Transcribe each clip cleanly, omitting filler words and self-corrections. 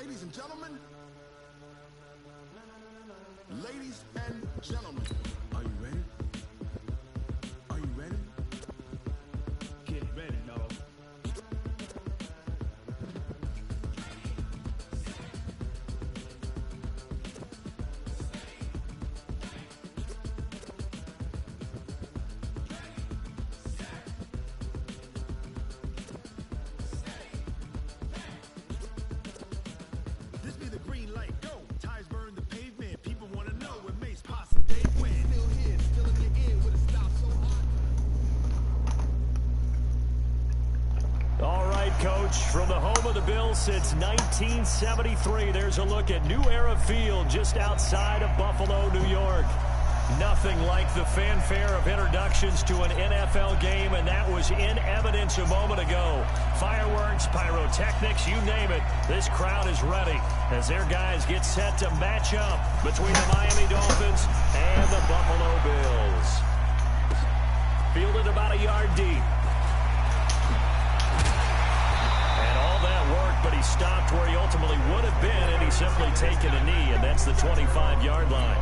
Ladies and gentlemen, are you ready? Are you ready? Get ready, dog. This be the green light, go. Tires burn the pavement. People want to know what makes possible. They win. Still here, still in your ear with a stop so hot. All right, Coach, from the home of the Bills since 1973, there's a look at New Era Field just outside of Buffalo, New York. Nothing like the fanfare of introductions to an NFL game, and that was in evidence a moment ago. Fireworks, pyrotechnics, you name it. This crowd is ready as their guys get set to match up between the Miami Dolphins and the Buffalo Bills. Fielded about a yard deep. And all that work, but he stopped where he ultimately would have been, and he's simply taken a knee, and that's the 25-yard line.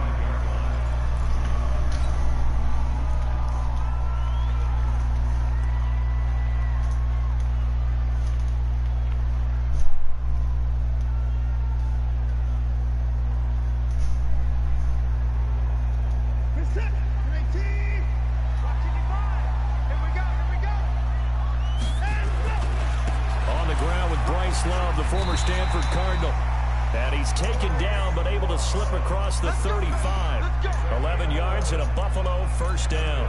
The former Stanford Cardinal. And he's taken down, but able to slip across the 35. 11 yards and a Buffalo first down.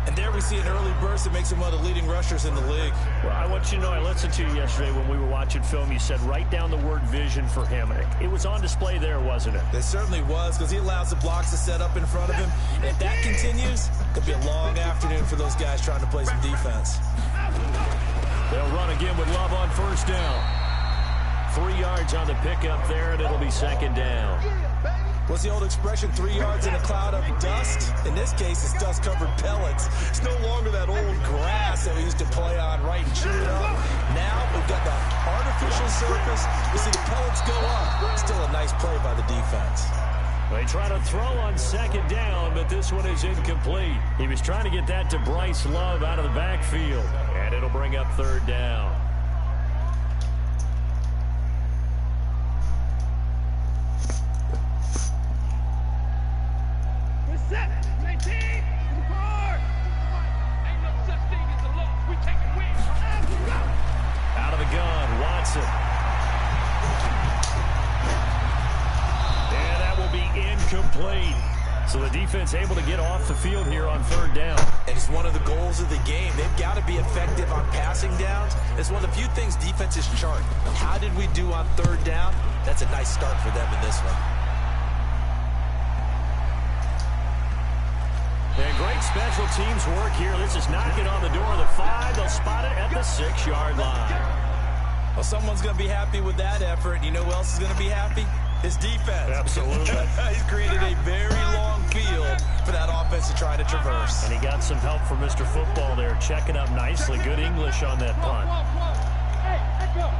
And there we see an early burst that makes him one of the leading rushers in the league. Well, I want you to know, I listened to you yesterday when we were watching film. You said write down the word vision for him. It was on display there, wasn't it? It certainly was, because he allows the blocks to set up in front of him. And if that continues, it could be a long afternoon for those guys trying to play some defense. They'll run again with Love on first down. 3 yards on the pickup there, and it'll be second down. What's the old expression, 3 yards in a cloud of dust? In this case, it's dust-covered pellets. It's no longer that old grass that we used to play on, right, and chew it up. Now, we've got the artificial surface. You see the pellets go up. Still a nice play by the defense. They try to throw on second down, but this one is incomplete. He was trying to get that to Bryce Love out of the backfield, and it'll bring up third down. Out of the gun, Watson. And that will be incomplete. So the defense able to get off the field here on third down. And it's one of the goals of the game. They've got to be effective on passing downs. It's one of the few things defenses chart. How did we do on third down? That's a nice start for them in this one. And great special teams work here. This is knocking on the door of the 5. They'll spot it at the 6-yard line. Well, someone's going to be happy with that effort. You know who else is going to be happy? His defense. Absolutely. He's created a very long field for that offense to try to traverse. And he got some help from Mr. Football there, checking up nicely. Good English on that punt. Hey, let go.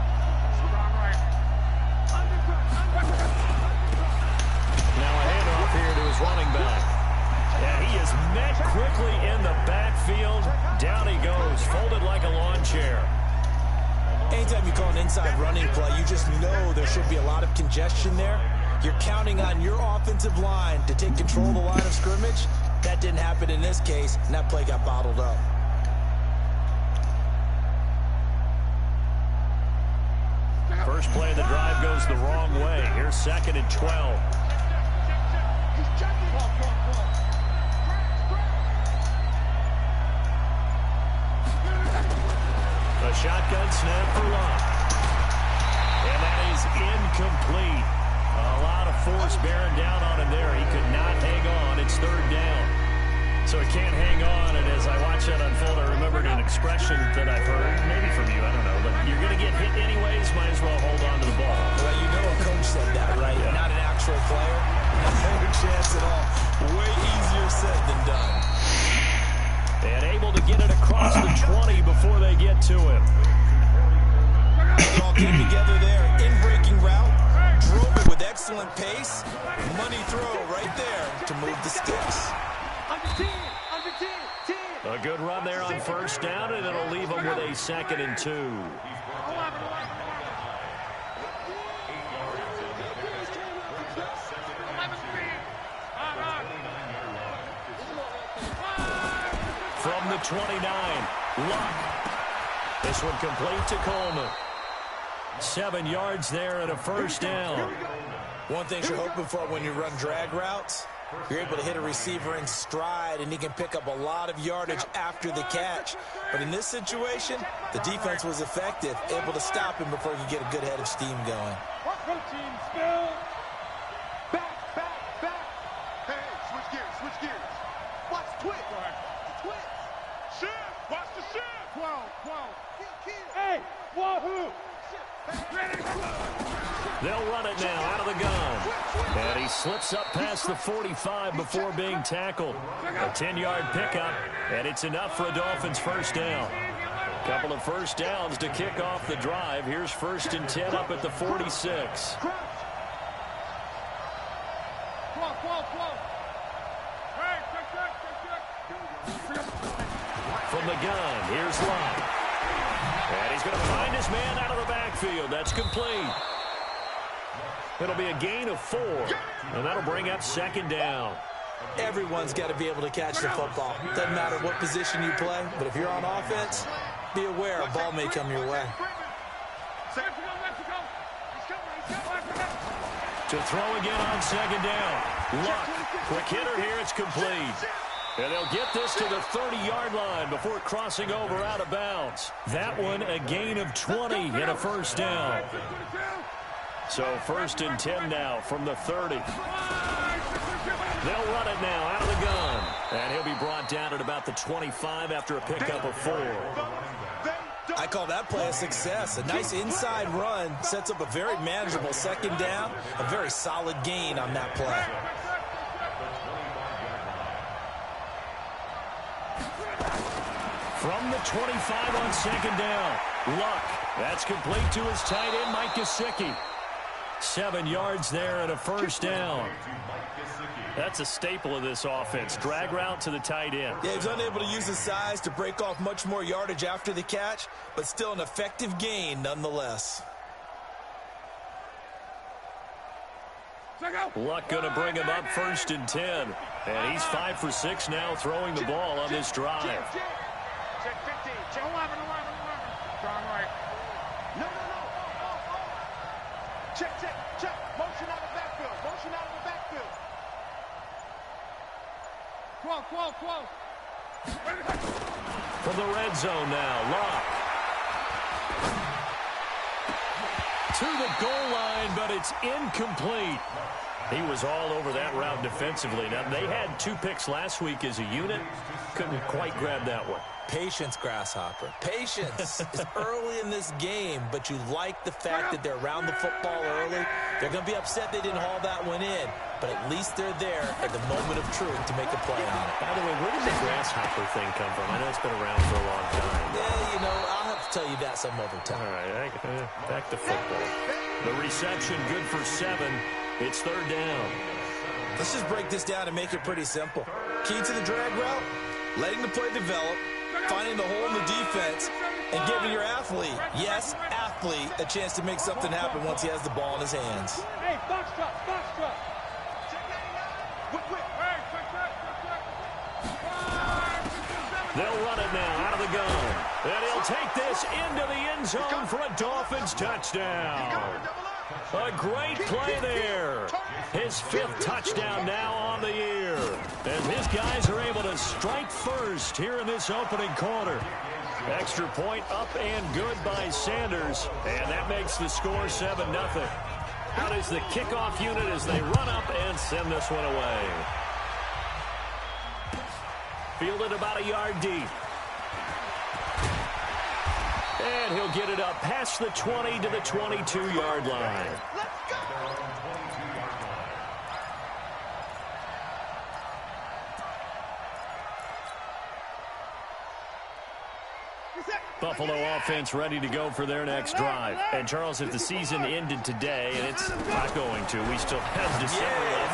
Now a handoff here to his running back. Yeah, he is met quickly in the backfield. Down he goes, folded like a lawn chair. Anytime you call an inside running play, you just know there should be a lot of congestion there. You're counting on your offensive line to take control of the line of scrimmage. That didn't happen in this case, and that play got bottled up. First play of the drive goes the wrong way. Here's 2nd and 12. A shotgun snap for Love. And that is incomplete. A lot of force bearing down on him there. He could not hang on. It's third down. So he can't hang on, and as I watch that unfold, I remembered an expression that I've heard, maybe from you, I don't know, but you're going to get hit anyways, might as well hold on to the ball. Well, you know a coach said that, right? Yeah. Not an actual player. No chance at all. Way easier said than done. And able to get it across the 20 before they get to him. It all came together there. In-breaking route. excellent pace. Money throw right there to move the sticks. A good run there on first down, and it'll leave them with a 2nd and 2. From the 29, Luck. This one complete to Coleman. 7 yards there and a first down. One thing you're hoping for when you run drag routes, you're able to hit a receiver in stride, and he can pick up a lot of yardage after the catch. But in this situation, the defense was effective, able to stop him before he could get a good head of steam going. Team still. Back. Hey, switch gears. Watch the twitch. Shift, watch the shift. 12. Hey, wahoo! They'll run it now out of the gun. And he slips up past the 45 before being tackled. A 10-yard pickup, and it's enough for a Dolphins first down. Couple of first downs to kick off the drive. Here's 1st and 10 up at the 46. From the gun, here's Luck. And he's going to find his man out of the backfield. That's complete. It'll be a gain of 4, and that'll bring up 2nd down. Everyone's got to be able to catch the football. Doesn't matter what position you play, but if you're on offense, be aware a ball may come your way. To throw again on 2nd down. Luck, quick hitter here, it's complete. And they'll get this to the 30-yard line before crossing over out of bounds. That one a gain of 20 and a first down. So 1st and 10 now from the 30. They'll run it now out of the gun. And he'll be brought down at about the 25 after a pickup of 4. I call that play a success. A nice inside run sets up a very manageable 2nd down. A very solid gain on that play. From the 25 on 2nd down. Luck. That's complete to his tight end, Mike Gesicki. 7 yards there and a first down. That's a staple of this offense. Drag route to the tight end. Yeah, he's unable to use his size to break off much more yardage after the catch, but still an effective gain nonetheless. Luck going to bring him up 1st and 10. And he's 5 for 6 now throwing the ball on this drive. Check 15. Check 11. Strong right. No. Check. Motion out of the backfield. 12. From the red zone now, Luck. To the goal line, but it's incomplete. He was all over that route defensively. Now, they had 2 picks last week as a unit. Couldn't quite grab that one. Patience, Grasshopper. Patience is early in this game, but you like the fact that they're around the football early. They're going to be upset they didn't haul that one in, but at least they're there at the moment of truth to make a play on it. By the way, where did the grasshopper thing come from? I know it's been around for a long time. Yeah, I'll have to tell you that some other time. All right, back to football. The reception good for 7. It's 3rd down. Let's just break this down and make it pretty simple. Key to the drag route, letting the play develop, finding the hole in the defense, and giving your athlete, yes, athlete, a chance to make something happen once he has the ball in his hands. Hey, box truck. They'll run it now out of the gun. And he'll take this into the end zone for a Dolphins touchdown. A great play there. His 5th touchdown now on the year. As his guys are able to strike first here in this opening quarter. Extra point up and good by Sanders. And that makes the score 7-0. Out is the kickoff unit as they run up and send this one away. Fielded about a yard deep. And he'll get it up past the 20 to the 22-yard line. Let's go! Buffalo offense ready to go for their next drive. And, Charles, if the season ended today, and it's not going to, we still have December left,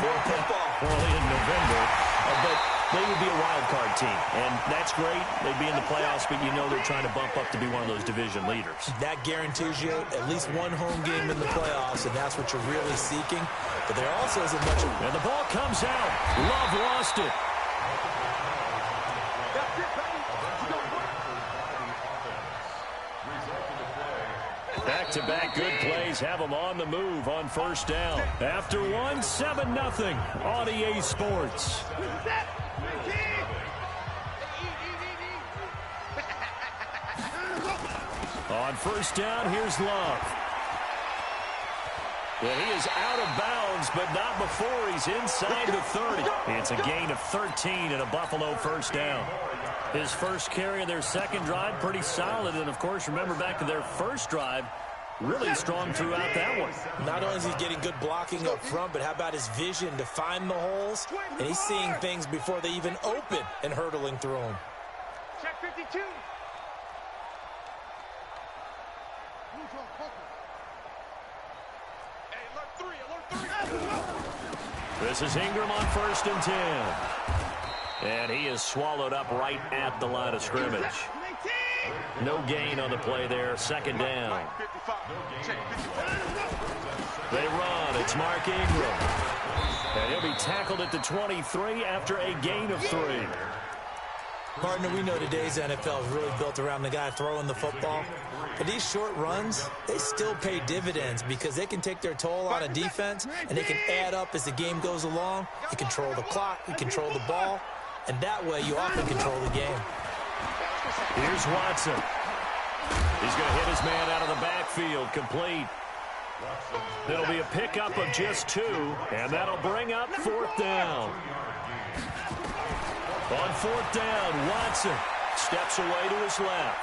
early in November, but they would be a wild card team. And that's great. They'd be in the playoffs, but you know they're trying to bump up to be one of those division leaders. That guarantees you at least one home game in the playoffs, and that's what you're really seeking. But there also isn't much. And the ball comes out. Love lost it. Back-to-back good plays have them on the move on first down. After one, 7-0 on EA Sports. On first down, here's Love. Well, he is out of bounds, but not before he's inside the 30. It's a gain of 13 and a Buffalo first down. His first carry of their second drive, pretty solid. And, of course, remember back to their first drive, really strong throughout that one. Not only is he getting good blocking up front, but how about his vision to find the holes? And he's seeing things before they even open and hurtling through them. Check 52. This is Ingram on 1st and 10. And he is swallowed up right at the line of scrimmage. No gain on the play there. Second down. They run. It's Mark Ingram. And he'll be tackled at the 23 after a gain of 3. Partner, we know today's NFL is really built around the guy throwing the football. But these short runs, they still pay dividends because they can take their toll on a defense, and they can add up as the game goes along. You control the clock, you control the ball, and that way you often control the game. Here's Watson. He's going to hit his man out of the backfield, complete. It'll be a pickup of just 2, and that'll bring up 4th down. On 4th down, Watson steps away to his left.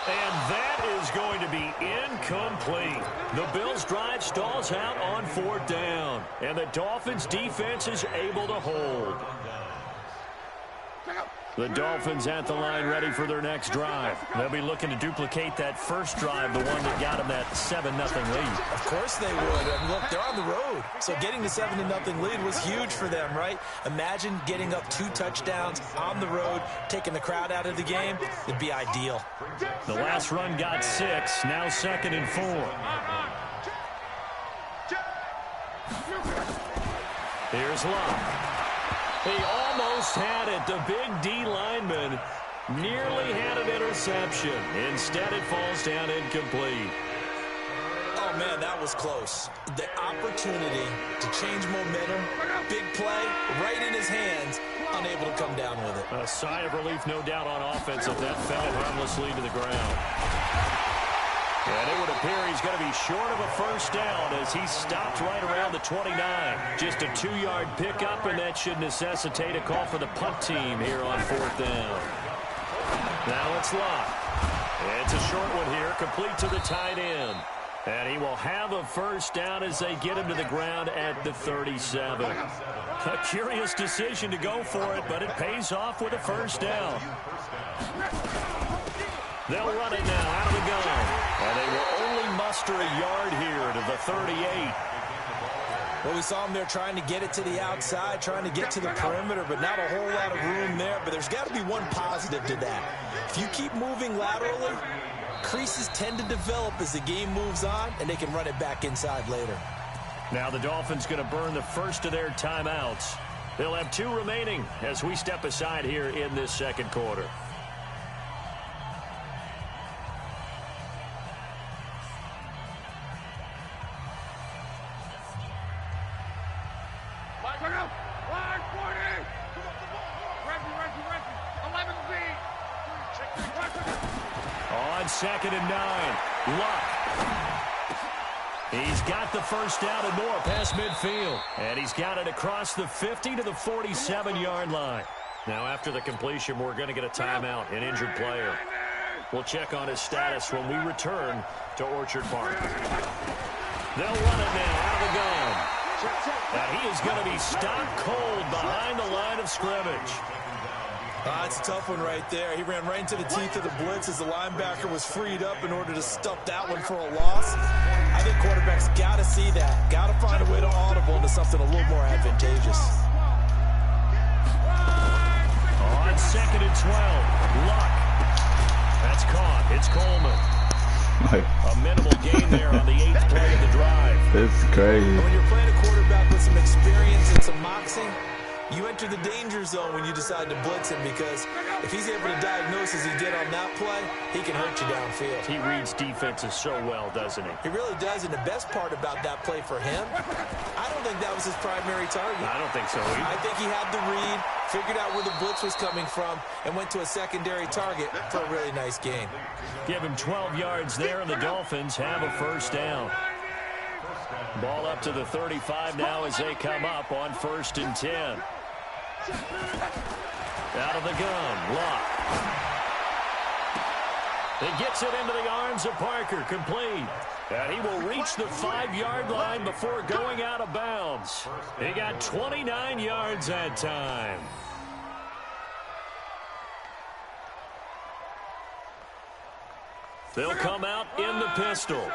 And that is going to be incomplete. The Bills' drive stalls out on 4th down, and the Dolphins' defense is able to hold. The Dolphins at the line ready for their next drive. They'll be looking to duplicate that first drive, the one that got them that 7-0 lead. Of course they would. And look, they're on the road. So getting the 7-0 lead was huge for them, right? Imagine getting up 2 touchdowns on the road, taking the crowd out of the game. It'd be ideal. The last run got 6, now 2nd and 4. Here's Love. He almost had it. The big D lineman nearly had an interception. Instead, it falls down incomplete. Oh, man, that was close. The opportunity to change momentum, big play, right in his hands, unable to come down with it. A sigh of relief, no doubt, on offense if that fell harmlessly to the ground. And it would appear he's going to be short of a first down as he stopped right around the 29. Just a 2-yard pickup, and that should necessitate a call for the punt team here on 4th down. Now it's Locke. It's a short one here, complete to the tight end. And he will have a first down as they get him to the ground at the 37. A curious decision to go for it, but it pays off with a first down. They'll run it now out of the gun. And they will only muster a yard here to the 38. Well, we saw him there trying to get it to the outside, trying to get to the perimeter, but not a whole lot of room there. But there's got to be one positive to that. If you keep moving laterally, creases tend to develop as the game moves on, and they can run it back inside later. Now the Dolphins going to burn the first of their timeouts. They'll have 2 remaining as we step aside here in this second quarter. On 2nd and 9, Luck. He's got the first down and more past midfield. And he's got it across the 50 to the 47-yard line. Now after the completion, we're going to get a timeout, an injured player. We'll check on his status when we return to Orchard Park. They'll run it now out of the gun. And he is going to be stopped cold behind the line of scrimmage. It's a tough one right there. He ran right into the teeth of the blitz as the linebacker was freed up in order to stuff that one for a loss. I think quarterbacks got to see that. Got to find a way to audible into something a little more advantageous. On 2nd and 12, Luck. That's caught. It's Coleman. A minimal gain there on the 8th play of the drive. It's crazy. When you're playing a quarterback with some experience and some moxie, you enter the danger zone when you decide to blitz him, because if he's able to diagnose as he did on that play, he can hurt you downfield. He reads defenses so well, doesn't he? He really does, and the best part about that play for him, I don't think that was his primary target. I don't think so either. I think he had the read, figured out where the blitz was coming from, and went to a secondary target for a really nice gain. Give him 12 yards there, and the Dolphins have a first down. Ball up to the 35 now as they come up on 1st and 10. Out of the gun, Luck. He gets it into the arms of Parker, complete. And he will reach the 5-yard line before going out of bounds. He got 29 yards that time. They'll come out in the pistol.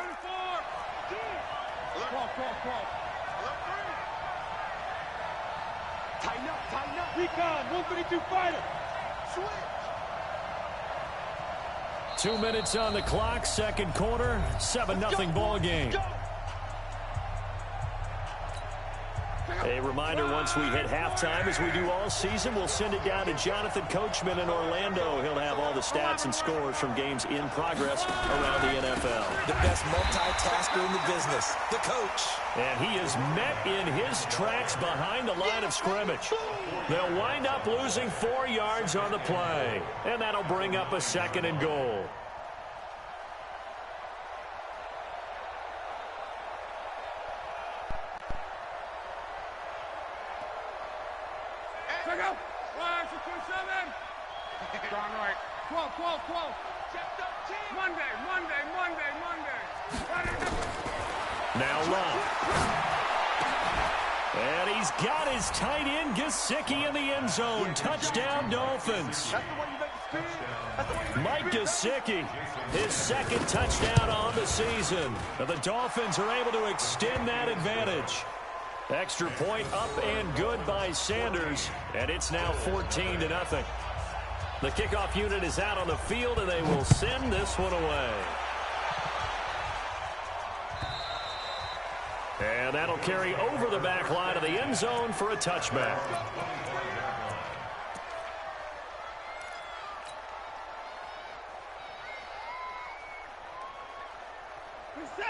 Tighten up. Recon, 132 fighter. Switch. 2 minutes on the clock, 2nd quarter, 7-0 ball game. A reminder, once we hit halftime, as we do all season, we'll send it down to Jonathan Coachman in Orlando. He'll have all the stats and scores from games in progress around the NFL. The best multitasker in the business, the coach. And he is met in his tracks behind the line of scrimmage. They'll wind up losing 4 yards on the play, and that'll bring up a 2nd and goal. Check out. 1, 2, 7. Gone right. 12. Monday. Now Love. And he's got his tight end, Gesicki, in the end zone. Touchdown, Dolphins. Mike Gesicki, his 2nd touchdown on the season. The Dolphins are able to extend that advantage. Extra point up and good by Sanders, and it's now 14-0. The kickoff unit is out on the field, and they will send this one away. And that'll carry over the back line of the end zone for a touchback.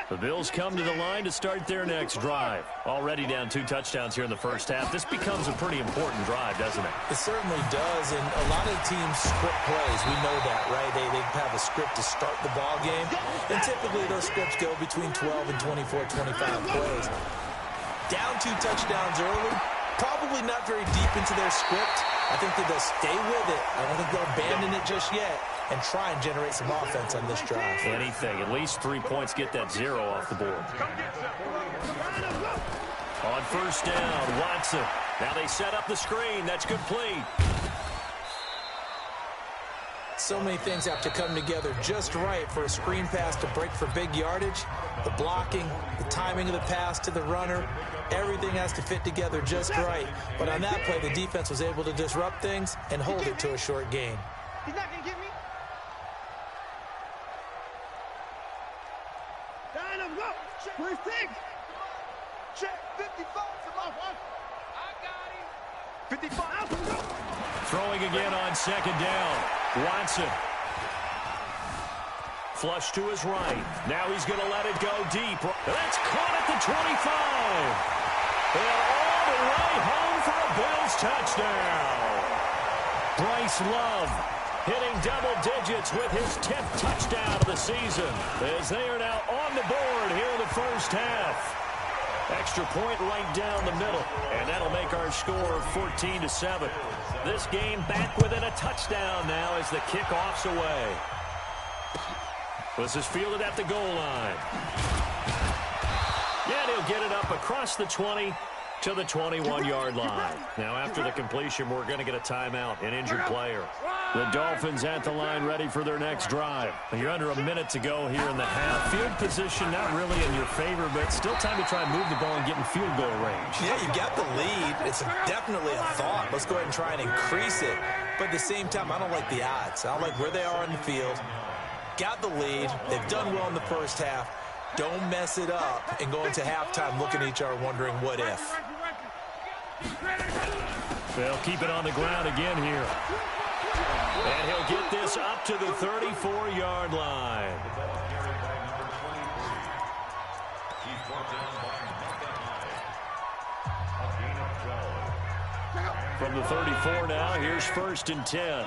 The Bills come to the line to start their next drive. Already down 2 touchdowns here in the first half. This becomes a pretty important drive, doesn't it? It certainly does, and a lot of teams script plays. We know that, right? They have a script to start the ball game, and typically those scripts go between 12 and 24, 25 plays. Down 2 touchdowns early, probably not very deep into their script. I think that they'll stay with it. I don't think they'll abandon it just yet and try and generate some offense on this drive. Anything. At least 3 points, get that 0 off the board. On 1st down, Watson. Now they set up the screen. That's complete. So many things have to come together just right for a screen pass to break for big yardage. The blocking, the timing of the pass to the runner, everything has to fit together just right. But on that play, the defense was able to disrupt things and hold it to a short gain. He's not going to get me. Down him, go. 26. Check. 55 to my one. I got him. 55. Throwing again on 2nd down. Watson. Flush to his right. Now he's going to let it go deep. That's caught at the 25. And all the way home for a Bills touchdown. Bryce Love hitting double digits with his 10th touchdown of the season, as they are now on the board here in the first half. Extra point right down the middle, and that'll make our score 14-7. This game back within a touchdown now as the kickoff's away. This is fielded at the goal line. Yeah, he'll get it up across the 20 to the 21-yard line. Now, after the completion, we're going to get a timeout, an injured player. The Dolphins at the line ready for their next drive. You're under a minute to go here in the half. Field position not really in your favor, but still time to try and move the ball and get in field goal range. Yeah, you got the lead. It's definitely a thought. Let's go ahead and try and increase it. But at the same time, I don't like the odds. I don't like where they are on the field. Got the lead. They've done well in the first half. Don't mess it up and go into halftime looking at each other wondering what if. They'll keep it on the ground again here. And he'll get this up to the 34-yard line. From the 34 now, here's 1st and 10.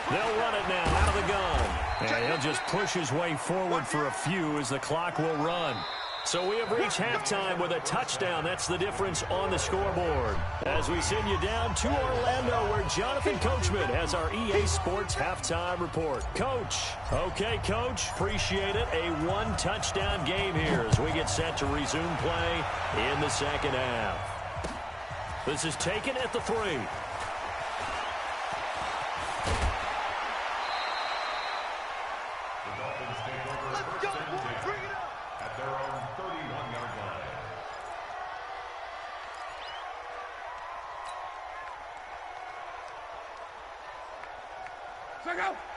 They'll run it now out of the gun. And he'll just push his way forward for a few as the clock will run. So we have reached halftime with a touchdown. That's the difference on the scoreboard. As we send you down to Orlando, where Jonathan Coachman has our EA Sports halftime report. Coach. Okay, Coach. Appreciate it. A one-touchdown game here as we get set to resume play in the second half. This is taken at the 3.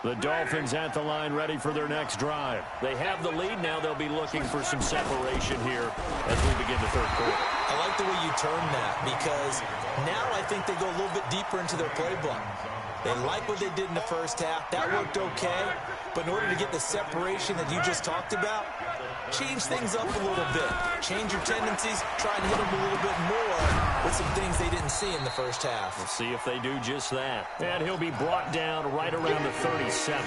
The Dolphins at the line ready for their next drive. They have the lead now. They'll be looking for some separation here as we begin the third quarter. I like the way you turn that because now I think they go a little bit deeper into their playbook. They like what they did in the first half. That worked okay. But in order to get the separation that you just talked about, change things up a little bit. Change your tendencies. Try and hit them a little bit more with some things they didn't see in the first half. We'll see if they do just that. And he'll be brought down right around the 37.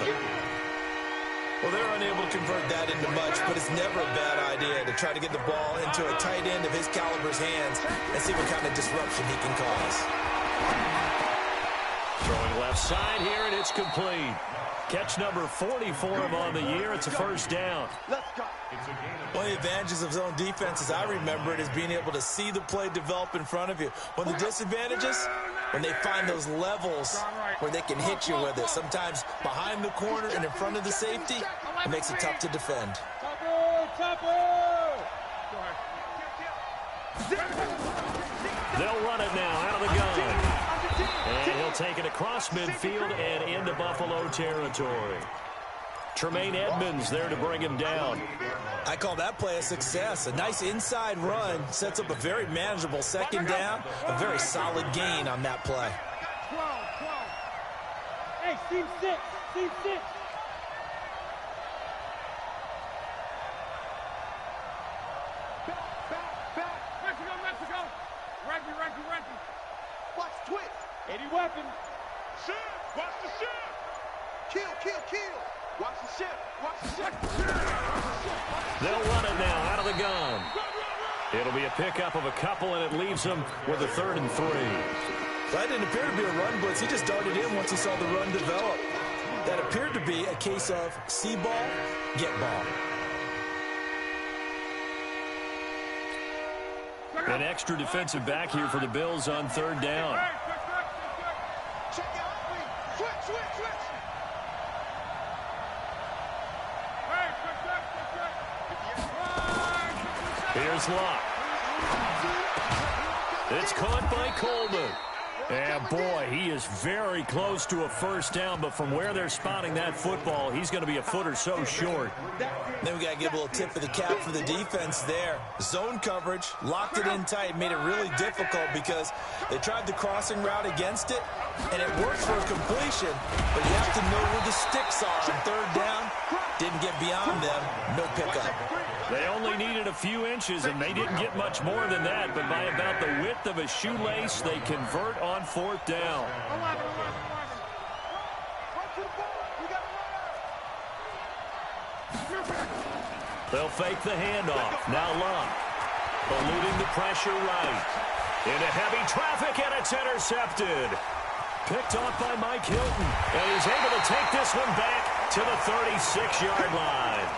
Well, they're unable to convert that into much, but it's never a bad idea to try to get the ball into a tight end of his caliber's hands and see what kind of disruption he can cause. Throwing left side here, and it's complete. Catch number 40 for him on the year. It's a first down. One of the advantages of zone defense, as I remember it, is being able to see the play develop in front of you. One of the disadvantages, when they find those levels where they can hit you with it, sometimes behind the corner and in front of the safety, it makes it tough to defend. They'll run it now out of the gun. And he'll take it across midfield and into Buffalo territory. Tremaine Edmonds there to bring him down. I call that play a success. A nice inside run sets up a very manageable second down. A very solid gain on that play. 12. Hey, team 6. Back. Mexico. Ranky. Watch twitch. 80 weapon. Shit. Watch the shit. Kill. Watch the shit. They'll run it now out of the gun. It'll be a pickup of a couple, and it leaves them with a 3rd and 3. That didn't appear to be a run blitz. He just darted in once he saw the run develop. That appeared to be a case of see ball, get ball. An extra defensive back here for the Bills on 3rd down. Check out. Switch. Here's Locke. It's caught by Coleman. And boy, he is very close to a first down, but from where they're spotting that football, he's going to be a foot or so short. Then we got to give a little tip of the cap for the defense there. Zone coverage, locked it in tight, made it really difficult because they tried the crossing route against it, and it works for a completion, but you have to know where the sticks are on 3rd down. Didn't get beyond them, no pickup. They only needed a few inches, and they didn't get much more than that, but by about the width of a shoelace, they convert on 4th down. They'll fake the handoff. Now Locke. Eluding the pressure right. Into heavy traffic, and it's intercepted. Picked off by Mike Hilton, and he's able to take this one back to the 36-yard line.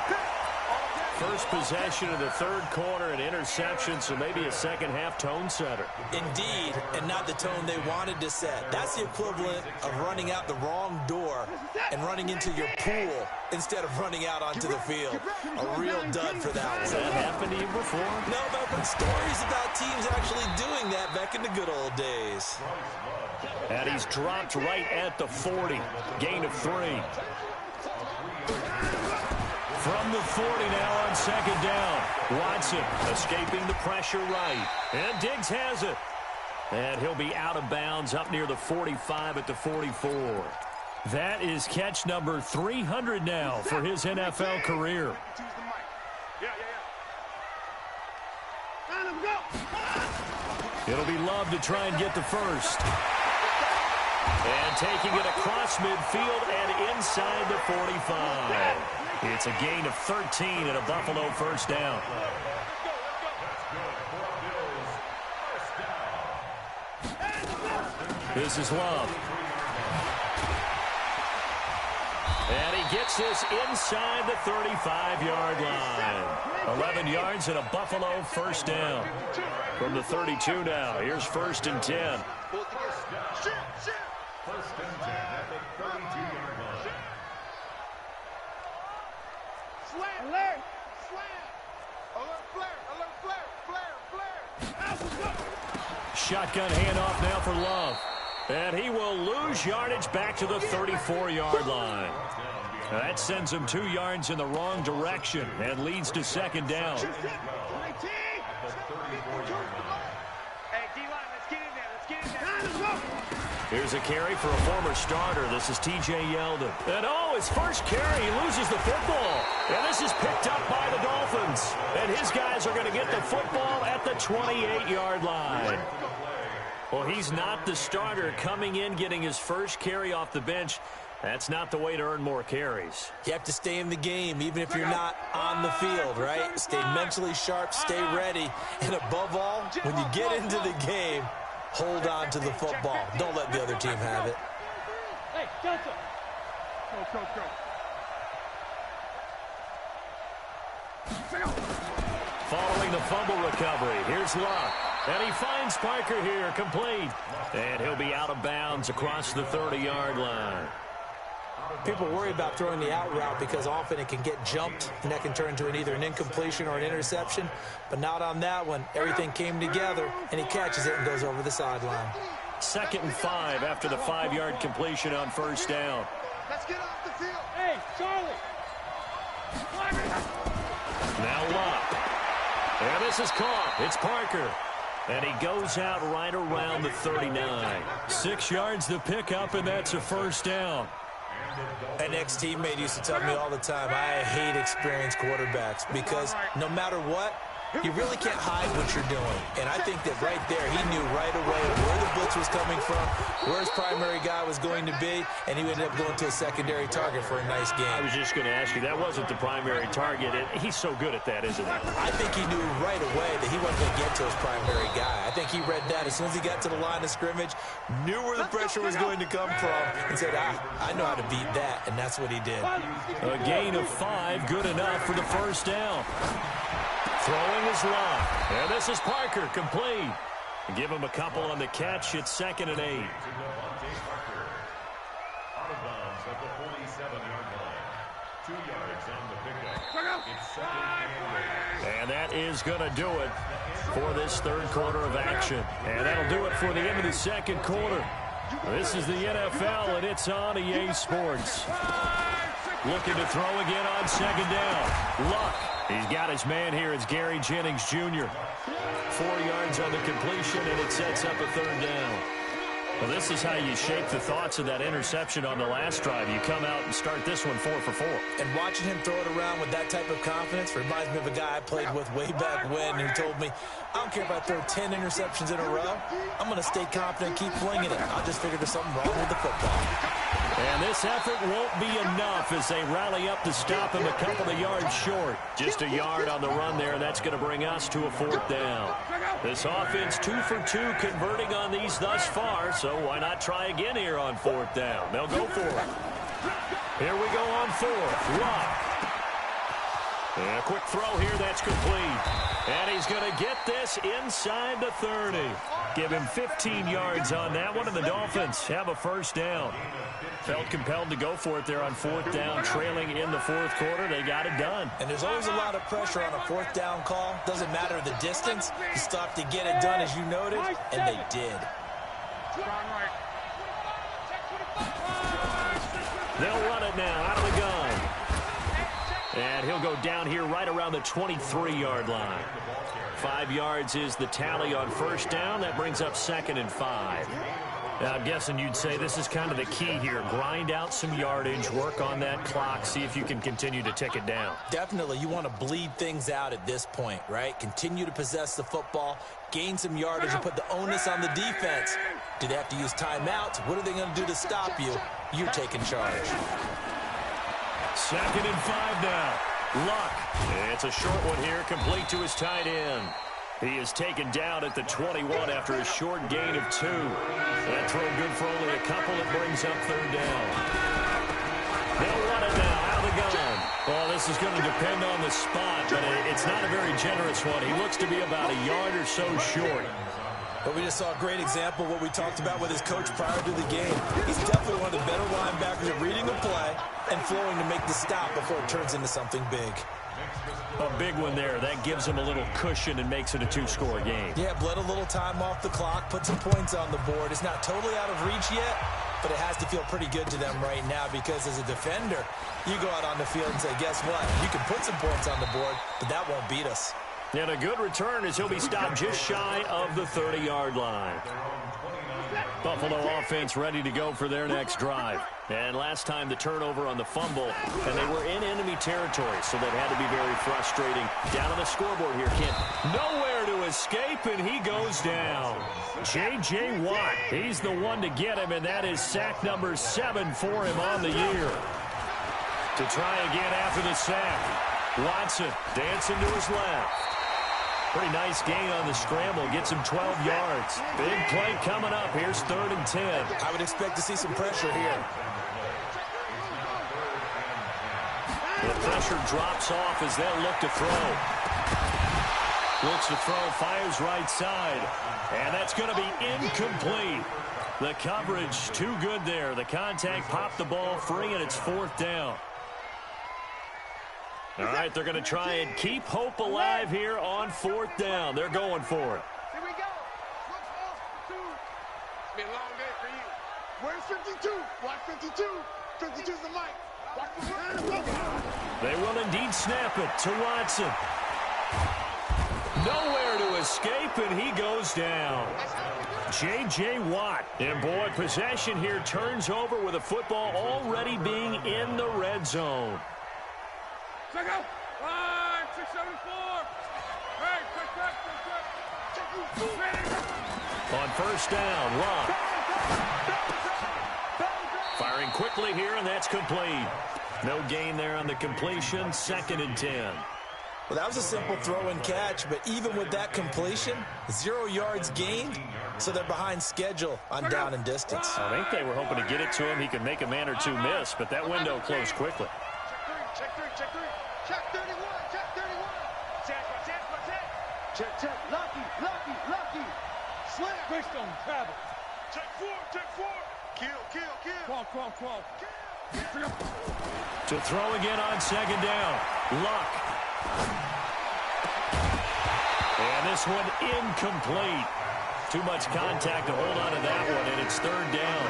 First possession of the third quarter, an interception, so maybe a second-half tone setter. Indeed, and not the tone they wanted to set. That's the equivalent of running out the wrong door and running into your pool instead of running out onto the field. A real dud for that one. Has that happened to you before? No, but I've heard stories about teams actually doing that back in the good old days. And he's dropped right at the 40. Gain of 3. From the 40 now on second down. Watson escaping the pressure right. And Diggs has it. And he'll be out of bounds up near the 45 at the 44. That is catch number 300 now for his NFL career. It'll be Love to try and get the first. And taking it across midfield and inside the 45. It's a gain of 13 and a Buffalo first down. This is Love. And he gets this inside the 35-yard line. 11 yards and a Buffalo first down. From the 32 now, here's 1st and 10. First and 10 at the 32-yard line. Slam! Alert! Slam! Alert, flare! Shotgun handoff now for Love. And he will lose yardage back to the 34-yard line. That sends him 2 yards in the wrong direction and leads to second down. Hey, D-line, let's get in there. Here's a carry for a former starter. This is T.J. Yeldon. And his first carry, he loses the football. And this is picked up by the Dolphins. And his guys are going to get the football at the 28-yard line. Well, he's not the starter coming in, getting his first carry off the bench. That's not the way to earn more carries. You have to stay in the game, even if you're not on the field, right? Stay mentally sharp, stay ready. And above all, when you get into the game, hold on to the football. Don't let the other team have it. Hey, Delta! Go. Following the fumble recovery, here's Luck. And he finds Parker here, complete. And he'll be out of bounds across the 30-yard line. People worry about throwing the out route because often it can get jumped, and that can turn into either an incompletion or an interception. But not on that one. Everything came together, and he catches it and goes over the sideline. 2nd and 5 after the 5-yard completion on first down. Let's get off the field. Hey, Charlie! Now Luck. And this is caught. It's Parker. And he goes out right around the 39. 6 yards to pick up, and that's a first down. An ex-teammate used to tell me all the time, I hate experienced quarterbacks because no matter what, you really can't hide what you're doing. And I think that right there, he knew right away where the blitz was coming from, where his primary guy was going to be, and he ended up going to a secondary target for a nice game. I was just going to ask you, that wasn't the primary target. He's so good at that, isn't he? I think he knew right away that he wasn't going to get to his primary guy. I think he read that as soon as he got to the line of scrimmage, knew where the pressure was going to come from, and said, I know how to beat that, and that's what he did. A gain of 5, good enough for the first down. Throwing is Love. And this is Parker, complete. Give him a couple on the catch. It's 2nd and 8. Out of bounds at the 47-yard line. 2 yards on the pickup. It's 2nd and that is going to do it for this third quarter of action. And that'll do it for the end of the second quarter. This is the NFL, and it's on EA Sports. Looking to throw again on second down. Luck. He's got his man here. It's Gary Jennings Jr. 4 yards on the completion, and it sets up a third down. Well, this is how you shape the thoughts of that interception on the last drive. You come out and start this one 4 for 4. And watching him throw it around with that type of confidence reminds me of a guy I played with way back when who told me, I don't care if I throw 10 interceptions in a row. I'm going to stay confident and keep flinging it. I'll just figure there's something wrong with the football. And this effort won't be enough as they rally up to stop him a couple of yards short. Just a yard on the run there. That's going to bring us to a fourth down. This offense 2 for 2 converting on these thus far, so why not try again here on fourth down? They'll go for it. Here we go on fourth. Luck. And a quick throw here, that's complete. And he's going to get this inside the 30. Give him 15 yards on that one, and the Dolphins have a first down. Felt compelled to go for it there on fourth down, trailing in the fourth quarter. They got it done. And there's always a lot of pressure on a fourth down call. Doesn't matter the distance. You still have to get it done, as you noted, and they did. They'll run it now out of the gun. And he'll go down here right around the 23-yard line. 5 yards is the tally on first down. That brings up 2nd and 5. Now, I'm guessing you'd say this is kind of the key here. Grind out some yardage, work on that clock, see if you can continue to tick it down. Definitely. You want to bleed things out at this point, right? Continue to possess the football, gain some yardage, and put the onus on the defense. Do they have to use timeouts? What are they going to do to stop you? You're taking charge. 2nd and 5 now. Luck. It's a short one here, complete to his tight end. He is taken down at the 21 after a short gain of 2. That throw good for only a couple. It brings up 3rd down. They'll run it now out of the gun. Well, this is going to depend on the spot, but it's not a very generous one. He looks to be about a yard or so short. But we just saw a great example of what we talked about with his coach prior to the game. He's definitely one of the better linebackers at reading a play and flowing to make the stop before it turns into something big. A big one there. That gives him a little cushion and makes it a 2-score game. Yeah, bled a little time off the clock, put some points on the board. It's not totally out of reach yet, but it has to feel pretty good to them right now because as a defender, you go out on the field and say, guess what? You can put some points on the board, but that won't beat us. And a good return as he'll be stopped just shy of the 30-yard line. Buffalo offense ready to go for their next drive. And last time the turnover on the fumble, and they were in enemy territory, so that had to be very frustrating. Down on the scoreboard here, Kent. Nowhere to escape, and he goes down. J.J. Watt, he's the one to get him, and that is sack number 7 for him on the year. To try again after the sack. Watson dancing to his left. Pretty nice gain on the scramble. Gets him 12 yards. Big play coming up. Here's 3rd and 10. I would expect to see some pressure here. The pressure drops off as they'll look to throw. Looks to throw, fires right side. And that's going to be incomplete. The coverage too good there. The contact popped the ball free, and it's 4th down. All right, they're going to try and keep hope alive here on 4th down. They're going for it. Here we go. It's been a long day for you. Where's 52? Watch 52. 52's the mic. Watch the They will indeed snap it to Watson. Nowhere to escape, and he goes down. J.J. Watt. And, boy, possession here turns over with a football already being in the red zone. Check out. 674. Hey, check. On first down, Luck. Firing quickly here, and that's complete. No gain there on the completion. 2nd and 10. Well, that was a simple throw and catch, but even with that completion, 0 yards gained, so they're behind schedule on down and distance. I think they were hoping to get it to him. He could make a man or two miss, but that window closed quickly. Check 31. Check 31. Check. Lucky. Slam. Greystone, travel. Check 4. Kill. Crawl. To throw again on 2nd down. Luck. And this one incomplete. Too much contact to hold on to that one, and it's 3rd down.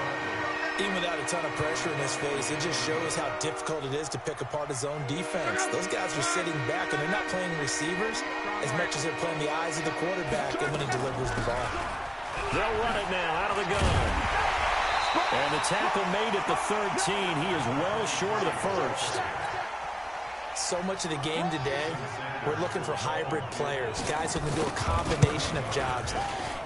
Even without a ton of pressure in his face, it just shows how difficult it is to pick apart his own defense. Those guys are sitting back, and they're not playing receivers as much as they're playing the eyes of the quarterback and when he delivers the ball. They'll run it now out of the gun. And the tackle made at the 13. He is well short of the first. So much of the game today, we're looking for hybrid players, guys who can do a combination of jobs.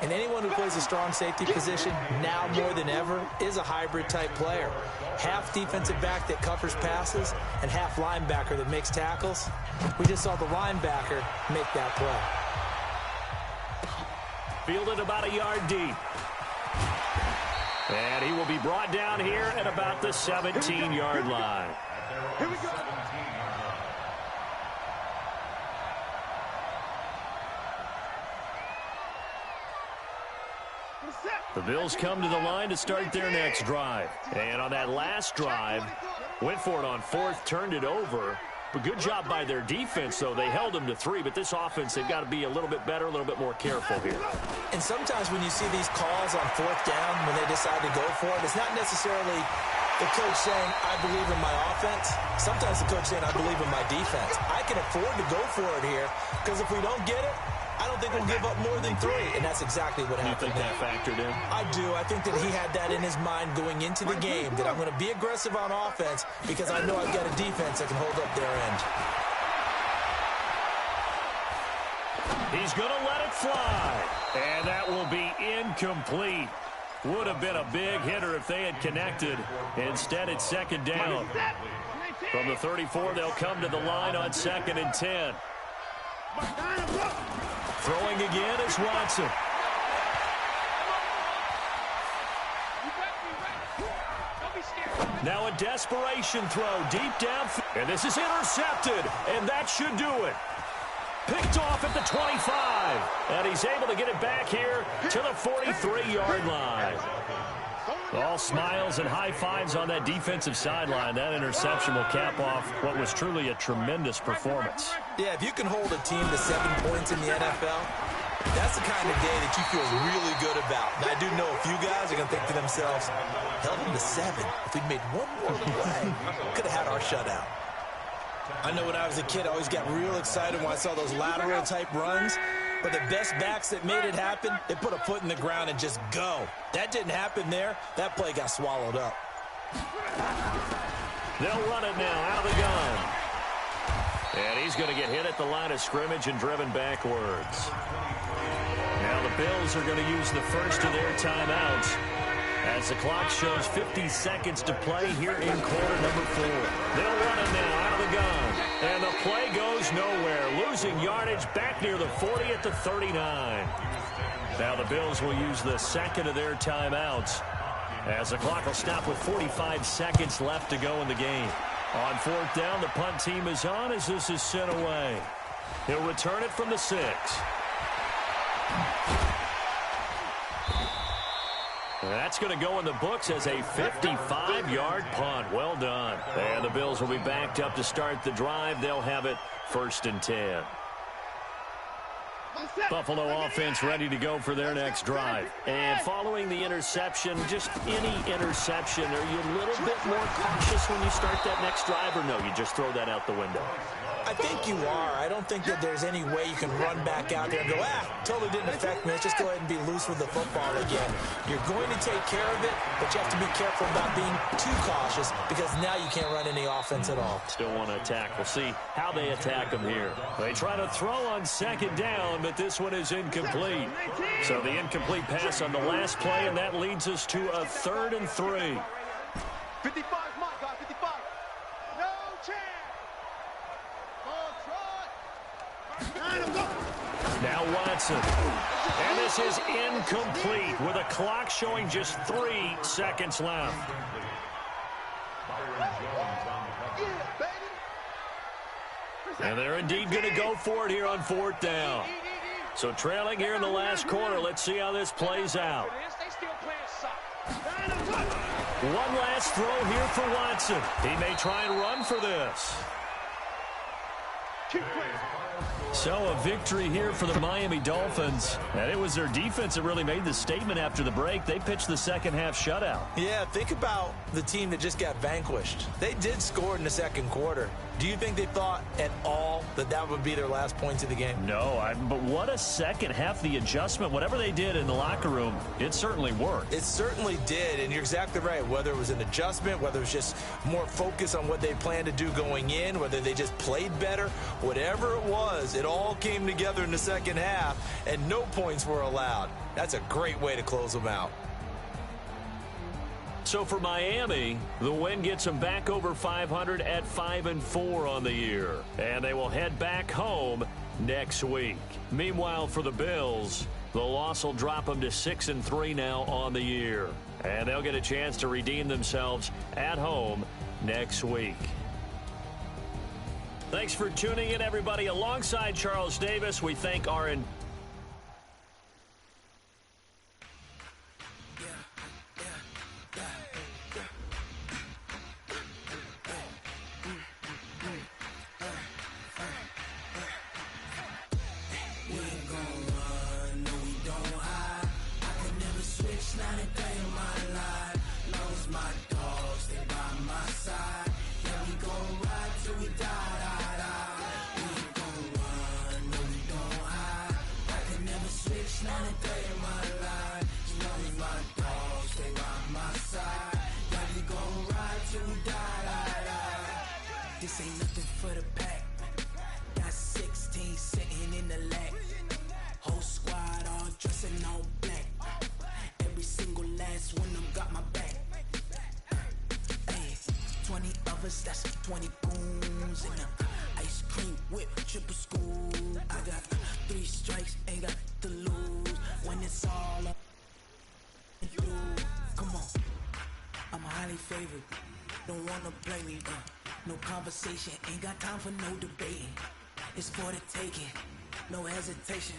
And anyone who plays a strong safety position, now more than ever, is a hybrid-type player. Half defensive back that covers passes and half linebacker that makes tackles. We just saw the linebacker make that play. Fielded about a yard deep. And he will be brought down here at about the 17-yard line. Here we go. The Bills come to the line to start their next drive. And on that last drive, went for it on fourth, turned it over. But good job by their defense, though. They held them to 3, but this offense, they've got to be a little bit better, a little bit more careful here. And sometimes when you see these calls on fourth down, when they decide to go for it, it's not necessarily the coach saying, I believe in my offense. Sometimes the coach saying, I believe in my defense. I can afford to go for it here, because if we don't get it, I don't think we'll give up more than 3, and that's exactly what happened. You think that factored in? I do. I think that he had that in his mind going into the game, that I'm going to be aggressive on offense because I know I've got a defense that can hold up their end. He's going to let it fly, and that will be incomplete. Would have been a big hitter if they had connected. Instead, it's second down. From the 34, they'll come to the line on 2nd and 10. Throwing again is Watson. Now a desperation throw deep down. And this is intercepted. And that should do it. Picked off at the 25. And he's able to get it back here to the 43-yard line. All smiles and high fives on that defensive sideline. That interception will cap off what was truly a tremendous performance. Yeah, if you can hold a team to 7 points in the NFL, that's the kind of day that you feel really good about. And I do know a few guys are going to think to themselves, held them to 7. If we'd made one more play, could have had our shutout. I know when I was a kid, I always got real excited when I saw those lateral-type runs. But the best backs that made it happen, they put a foot in the ground and just go. That didn't happen there. That play got swallowed up. They'll run it now out of the gun. And he's going to get hit at the line of scrimmage and driven backwards. Now the Bills are going to use the first of their timeouts as the clock shows 50 seconds to play here in quarter number 4. They'll run it now out of the gun. And the play goes nowhere. Losing yardage back near the 40 at the 39. Now the Bills will use the second of their timeouts as the clock will stop with 45 seconds left to go in the game. On 4th down, the punt team is on as this is sent away. He'll return it from the 6. That's going to go in the books as a 55-yard punt. Well done. And the Bills will be backed up to start the drive. They'll have it 1st and 10. Buffalo offense ready to go for their next drive. And following the interception, just any interception, are you a little bit more cautious when you start that next drive, or no, you just throw that out the window? I think you are. I don't think that there's any way you can run back out there and go, totally didn't affect me. Let's just go ahead and be loose with the football again. You're going to take care of it, but you have to be careful about being too cautious because now you can't run any offense at all. Still want to attack. We'll see how they attack them here. They try to throw on 2nd down, but this one is incomplete. So the incomplete pass on the last play, and that leads us to a 3rd and 3. 55, my God, 55. No chance. Now Watson. And this is incomplete with a clock showing just 3 seconds left. And they're indeed going to go for it here on 4th down. So trailing here in the last quarter. Let's see how this plays out. One last throw here for Watson. He may try and run for this. So a victory here for the Miami Dolphins. And it was their defense that really made the statement after the break. They pitched the second half shutout. Yeah, think about the team that just got vanquished. They did score in the second quarter. Do you think they thought at all that that would be their last points of the game? No, but what a second half. The adjustment, whatever they did in the locker room, it certainly worked. It certainly did, and you're exactly right. Whether it was an adjustment, whether it was just more focus on what they planned to do going in, whether they just played better, whatever it was, it all came together in the second half, and no points were allowed. That's a great way to close them out. So for Miami, the win gets them back over 500 at 5-4 on the year. And they will head back home next week. Meanwhile, for the Bills, the loss will drop them to 6-3 now on the year. And they'll get a chance to redeem themselves at home next week. Thanks for tuning in, everybody. Alongside Charles Davis, we thank our This ain't nothing for the pack. Got 16 sitting in the lap. Whole squad all dressing all black. Every single last one of them got my back. Hey, 20 of us, that's 20 goons. And ice cream whip, triple school. I got 3 strikes, ain't got to lose. When it's all up and through, come on. I'm highly favored. Don't wanna play me, no conversation, ain't got time for no debating. It's for the taking, no hesitation,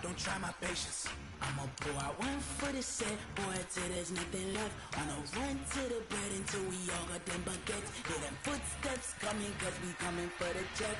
don't try my patience. I'ma pour out one for the set, boy, till there's nothing left. On a run to the bread until we all got them baguettes. Hear them footsteps coming, cause we coming for the check.